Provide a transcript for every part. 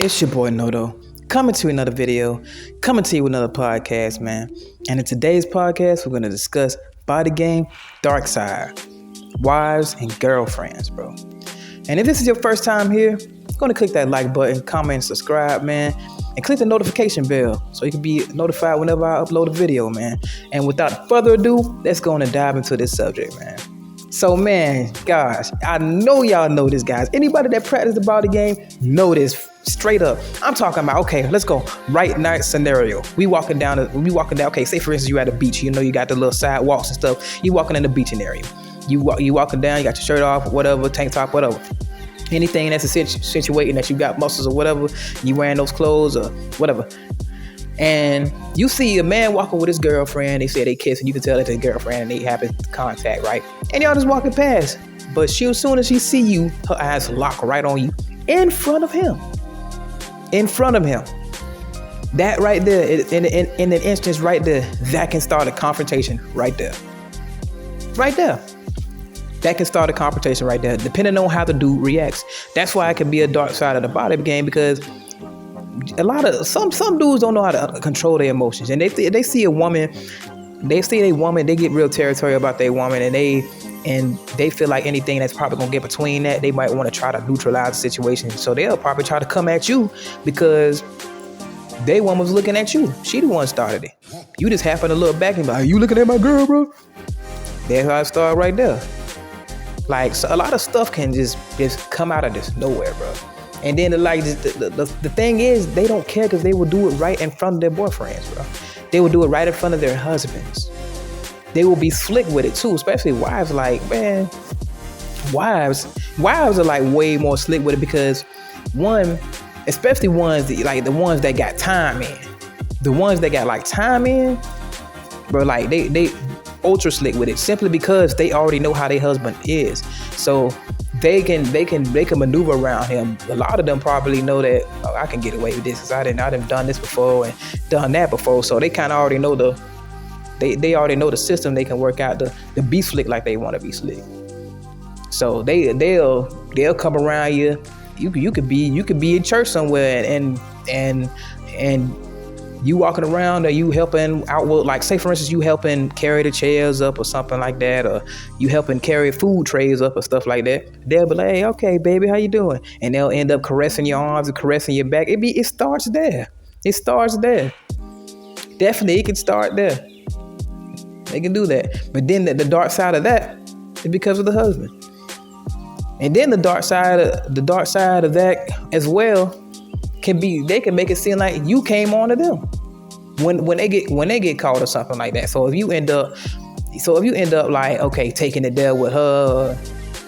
It's your boy Noto, coming to another video, coming to you with another podcast, man. And in today's podcast, we're going to discuss body game, dark side, wives, and girlfriends, bro. And if this is your first time here, go to click that like button, comment, and subscribe, man. And click the notification bell so you can be notified whenever I upload a video, man. And without further ado, let's go on and dive into this subject, man. So, man, gosh, I know y'all know this, guys. Anybody that practice the body game know this straight up. I'm talking about, okay, let's go. Right night scenario. We walking down, okay, say for instance, you at a beach. You know, you got the little sidewalks and stuff. You walking in the beaching area. You walking down, you got your shirt off, whatever, tank top, whatever. Anything that's a situation that you got muscles or whatever, you wearing those clothes or whatever. And you see a man walking with his girlfriend. They say they kiss, and you can tell it's his girlfriend, and they have contact, right? And y'all just walking past. But as soon as she see you, her eyes lock right on you in front of him. In front of him. That right there, in an instance right there, that can start a confrontation right there. Right there. That can start a confrontation right there, depending on how the dude reacts. That's why it can be a dark side of the body game, because some dudes don't know how to control their emotions, and they see a woman, they get real territorial about their woman, and they feel like anything that's probably gonna get between that, they might want to try to neutralize the situation. So they'll probably try to come at you because they woman was looking at you. She the one started it. You just happen to look back and be like, "You looking at my girl, bro?" That's how it started right there. Like, so a lot of stuff can just come out of this nowhere, bro. And then the thing is, they don't care because they will do it right in front of their boyfriends, bro. They will do it right in front of their husbands. They will be slick with it too, especially wives. Like, man, wives are like way more slick with it because especially ones that, like the ones that got time in, the ones that got like time in, bro. Like they ultra slick with it simply because they already know how their husband is, so they can maneuver around him. A lot of them probably know that, oh, I can get away with this because I done done this before and done that before, so they kind of already know they already know the system. They can work out the be slick like they want to be slick. So they'll come around you. You could be in church somewhere and you walking around, or you helping out with, like, say for instance, you helping carry the chairs up or something like that, or you helping carry food trays up or stuff like that. They'll be like, "Hey, okay, baby, how you doing?" And they'll end up caressing your arms and caressing your back. It starts there. It starts there. Definitely, it can start there. They can do that. But then the dark side of that is because of the husband. And then the dark side of that as well they can make it seem like you came on to them when they get caught or something like that. So if you end up like, okay, taking it there with her,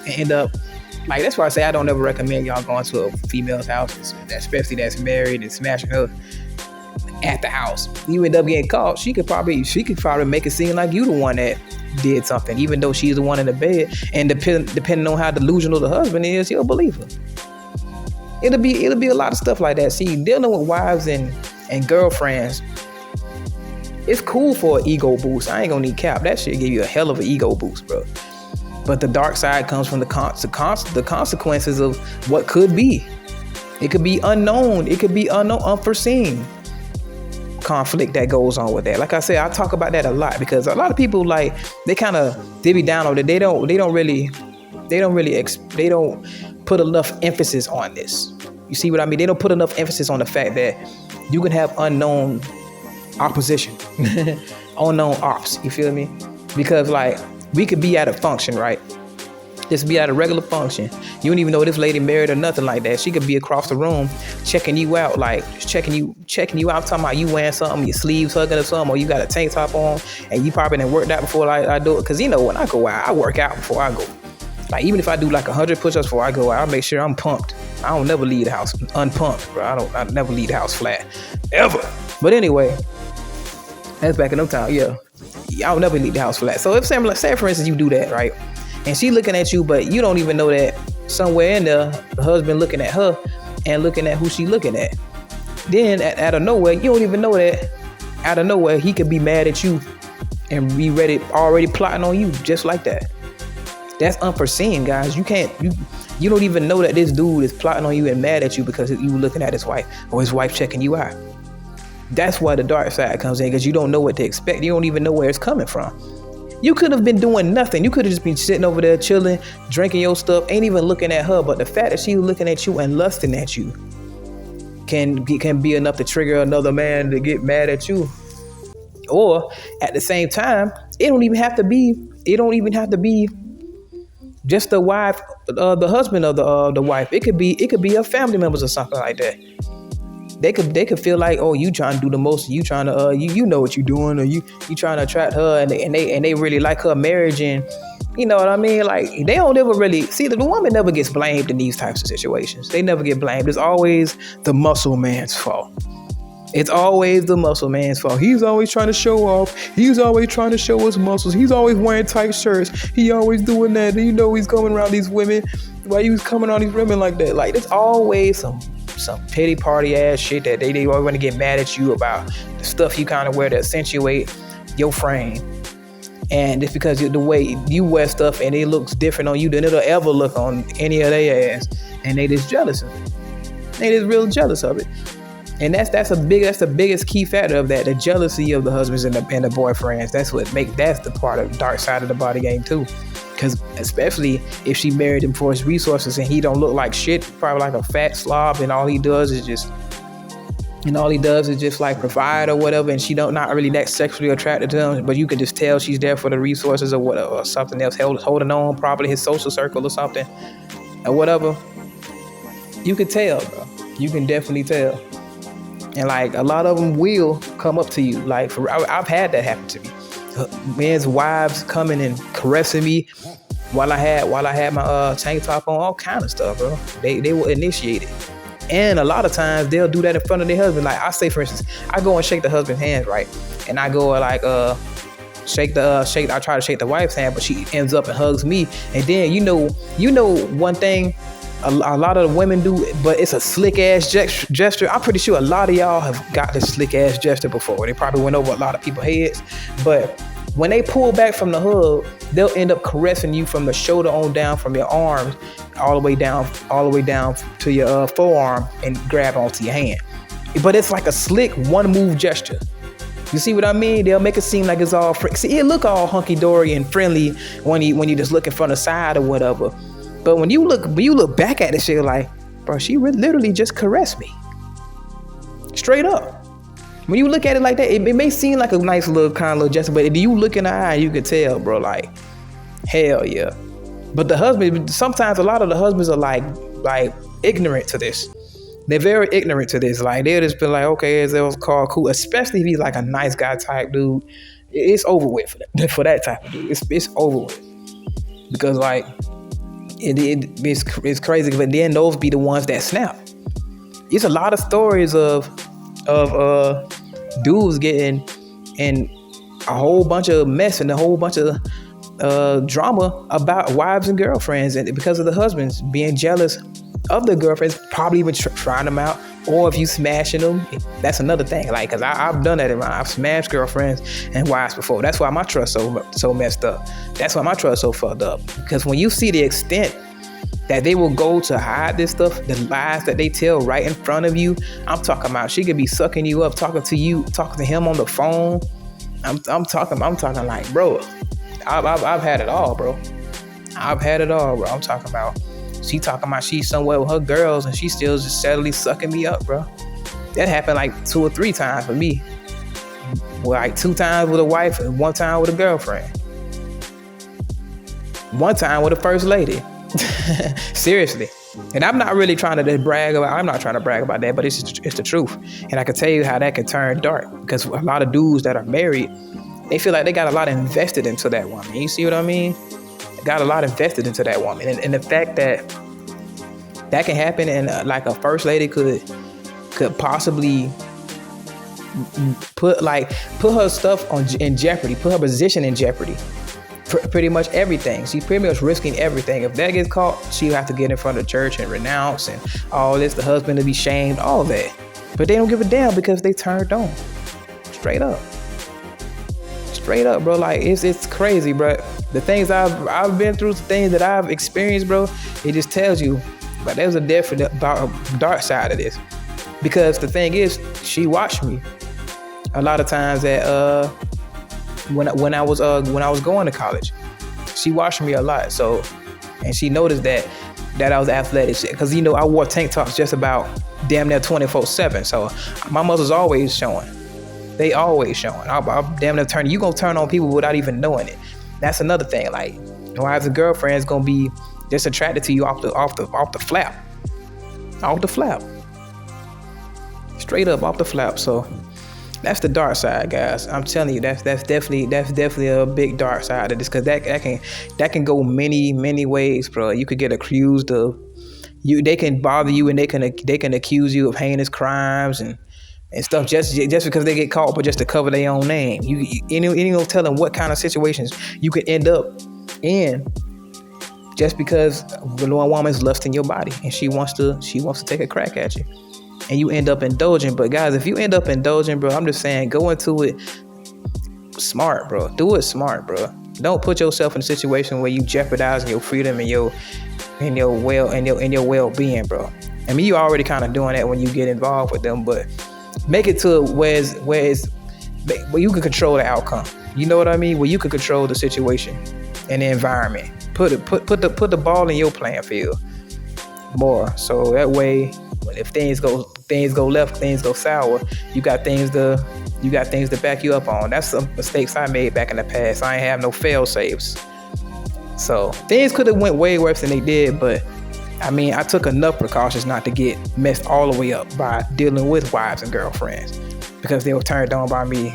and end up like, that's why I say I don't ever recommend y'all going to a female's house, especially that's married, and smashing her at the house. You end up getting caught. She could probably make it seem like you the one that did something, even though she's the one in the bed. And depending on how delusional the husband is, he'll believe her. It'll be a lot of stuff like that. See, dealing with wives and girlfriends, it's cool for an ego boost. I ain't gonna need cap. That shit give you a hell of an ego boost, bro. But the dark side comes from the consequences of what could be. It could be unknown. It could be unforeseen conflict that goes on with that. Like I said, I talk about that a lot because a lot of people, like, they be down on it. They don't put enough emphasis on this. You see what I mean? They don't put enough emphasis on the fact that you can have unknown opposition, unknown ops. You feel me? Because, like, we could be at a function, right? Just be at a regular function. You don't even know this lady married or nothing like that. She could be across the room checking you out, like checking you out, talking about you wearing something, your sleeves hugging or something, or you got a tank top on, and you probably didn't work out before I do it. Because, you know, when I go out, I work out before I go. Like, even if I do like 100 push-ups before I go out, I make sure I'm pumped. I don't never leave the house unpumped, bro. I never leave the house flat, ever. But anyway, that's back in them time, yeah. I don't never leave the house flat. So if say for instance you do that, right? And she looking at you, but you don't even know that somewhere in there, the husband looking at her and looking at who she looking at. Then out of nowhere, you don't even know that. Out of nowhere, he could be mad at you and be already plotting on you just like that. That's unforeseen, guys. You You don't even know that this dude is plotting on you and mad at you because you looking at his wife or his wife checking you out. That's why the dark side comes in, because you don't know what to expect. You don't even know where it's coming from. You could have been doing nothing. You could have just been sitting over there chilling, drinking your stuff, ain't even looking at her. But the fact that she was looking at you and lusting at you can be enough to trigger another man to get mad at you. Or at the same time, it don't even have to be just the wife, the husband of the wife. It could be a family members or something like that. They could feel like, oh, you trying to do the most, you trying to you know what you're doing, or you trying to attract her, and they really like her marriage, and you know what I mean? Like, they don't ever really see that the woman never gets blamed in these types of situations. They never get blamed. It's always the muscle man's fault. It's always the muscle man's fault. He's always trying to show off. He's always trying to show his muscles. He's always wearing tight shirts. He always doing that. You know, he's coming around these women. Why he was coming on these women like that? Like, there's always some pity party ass shit that they always want to get mad at you about, the stuff you kind of wear to accentuate your frame. And it's because the way you wear stuff and it looks different on you than it'll ever look on any of their ass, and they just jealous of it. They just real jealous of it. And that's the biggest key factor of that, the jealousy of the husbands and the boyfriends. That's the part of the dark side of the body game too. Because especially if she married him for his resources and he don't look like shit, probably like a fat slob, and all he does is just like provide or whatever, and she not really that sexually attracted to him, but you can just tell she's there for the resources or whatever, or something else, holding on, probably his social circle or something or whatever. You could tell, bro. You can definitely tell. And like, a lot of them will come up to you. Like, I've had that happen to me. Men's wives coming and caressing me while I had my tank top on, all kind of stuff, bro. They will initiate it. And a lot of times they'll do that in front of their husband. Like, I say, for instance, I go and shake the husband's hand, right? And I go like I try to shake the wife's hand, but she ends up and hugs me. And then you know one thing a lot of the women do, but it's a slick ass gesture. I'm pretty sure a lot of y'all have got this slick ass gesture before. They probably went over a lot of people's heads, but when they pull back from the hug, they'll end up caressing you from the shoulder on down, from your arms all the way down to your forearm, and grab onto your hand. But it's like a slick one move gesture. You see what I mean? They'll make it seem like it's all see, it look all hunky dory and friendly when you just looking from the side or whatever. But when you look back at this shit, like, bro, she literally just caressed me. Straight up. When you look at it like that, it may seem like a nice little kind of little gesture, but if you look in the eye, you can tell, bro, like, hell yeah. But the husband, sometimes a lot of the husbands are like ignorant to this. They're very ignorant to this. Like, they'll just be like, okay, it was called cool. Especially if he's like a nice guy type dude. It's over with for that type of dude. It's over with. Because like, it's crazy, but then those be the ones that snap. It's a lot of stories of dudes getting in a whole bunch of mess and a whole bunch of drama about wives and girlfriends, and because of the husbands being jealous of the girlfriends, probably even trying them out, or if you smashing them, that's another thing. Like, cause I've done that I've smashed girlfriends and wives before. That's why my trust so messed up. That's why my trust so fucked up. Because when you see the extent that they will go to hide this stuff, the lies that they tell right in front of you, I'm talking about, she could be sucking you up, talking to him on the phone. I'm talking like, bro, I've had it all, bro. I've had it all, bro. I'm talking about, she talking about she's somewhere with her girls and she still just steadily sucking me up, bro. That happened like 2 or 3 times for me. Well, like 2 times with a wife and 1 time with a girlfriend. 1 time with a first lady. Seriously. And I'm not really trying to brag about that, but it's the truth. And I can tell you how that can turn dark, because a lot of dudes that are married, they feel like they got a lot invested into that woman. You see what I mean? Got a lot invested into that woman, and the fact that can happen, and like a first lady could possibly put her stuff in jeopardy, put her position in jeopardy, for pretty much everything. She's pretty much risking everything. If that gets caught, she'll have to get in front of the church and renounce and all this. The husband to be shamed, all that. But they don't give a damn because they turned on. Straight up, bro. Like, it's crazy, bro. The things I've been through, the things that I've experienced, bro, it just tells you, but there's a different dark side of this. Because the thing is, she watched me a lot of times at when I was going to college. She watched me a lot, so, and she noticed that I was athletic, because I wore tank tops just about damn near 24/7. So my muscles always showing. They always showing. I'm damn near turning. You gonna turn on people without even knowing it. That's another thing. Like, wives and girlfriends gonna be just attracted to you off the flap, straight up off the flap. So that's the dark side, guys. I'm telling you, that's definitely a big dark side of this, because that can go many ways, bro. You could get accused of they can bother you, and they can accuse you of heinous crimes and stuff just because they get caught, but just to cover their own name. You no telling what kind of situations you could end up in just because the woman's lusting your body and she wants to take a crack at you, and you end up indulging. But guys, if you end up indulging, bro, I'm just saying, go into it smart, bro. Do it smart, bro. Don't put yourself in a situation where you jeopardizing your freedom and your well-being, bro. I mean, you already kind of doing that when you get involved with them, but make it to where you can control the outcome. You know what I mean? Where you can control the situation and the environment. Put the ball in your playing field more, so that way, if things go left, things go sour, you got things to back you up on. That's some mistakes I made back in the past. I ain't have no fail safes, so things could have went way worse than they did. But I mean, I took enough precautions not to get messed all the way up by dealing with wives and girlfriends, because they were turned on by me.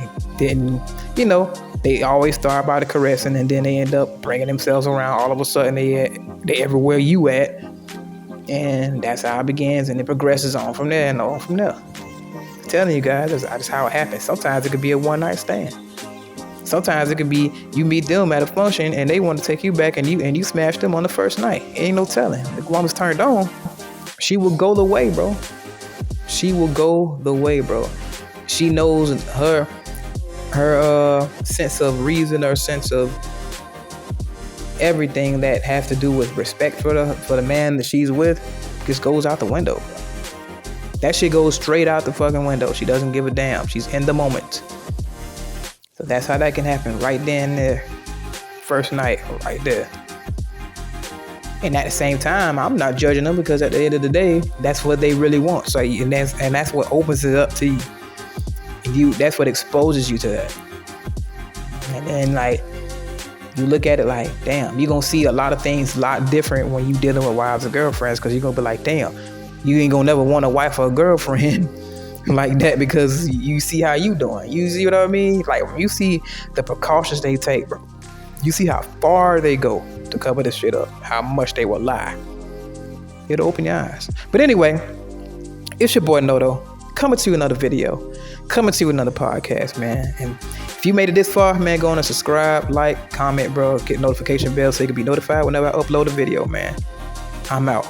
They always start by the caressing, and then they end up bringing themselves around. All of a sudden, they everywhere you at, and that's how it begins, and it progresses on from there and on from there. I'm telling you guys, that's how it happens. Sometimes it could be a one-night stand. Sometimes it could be you meet them at a function and they want to take you back, and you smash them on the first night. Ain't no telling. The woman's turned on, she will go the way, bro. She will go the way, bro. She knows her sense of reason, or sense of everything that has to do with respect for the man that she's with just goes out the window, bro. That shit goes straight out the fucking window. She doesn't give a damn. She's in the moment. So that's how that can happen, right then and there. First night, right there. And at the same time, I'm not judging them, because at the end of the day, that's what they really want. So, and that's what opens it up to you. That's what exposes you to that. And then, like, you look at it like, damn, you're gonna see a lot of things a lot different when you dealing with wives or girlfriends, because you're gonna be like, damn, you ain't gonna never want a wife or a girlfriend like that, because you see how you doing. You see what I mean? Like, when you see the precautions they take, bro, you see how far they go to cover this shit up, how much they will lie. It'll open your eyes. But anyway, it's your boy Noto, coming to you another video, coming to you another podcast, man. And if you made it this far, man, go on and subscribe, like, comment, bro, get notification bell so you can be notified whenever I upload a video, man. I'm out.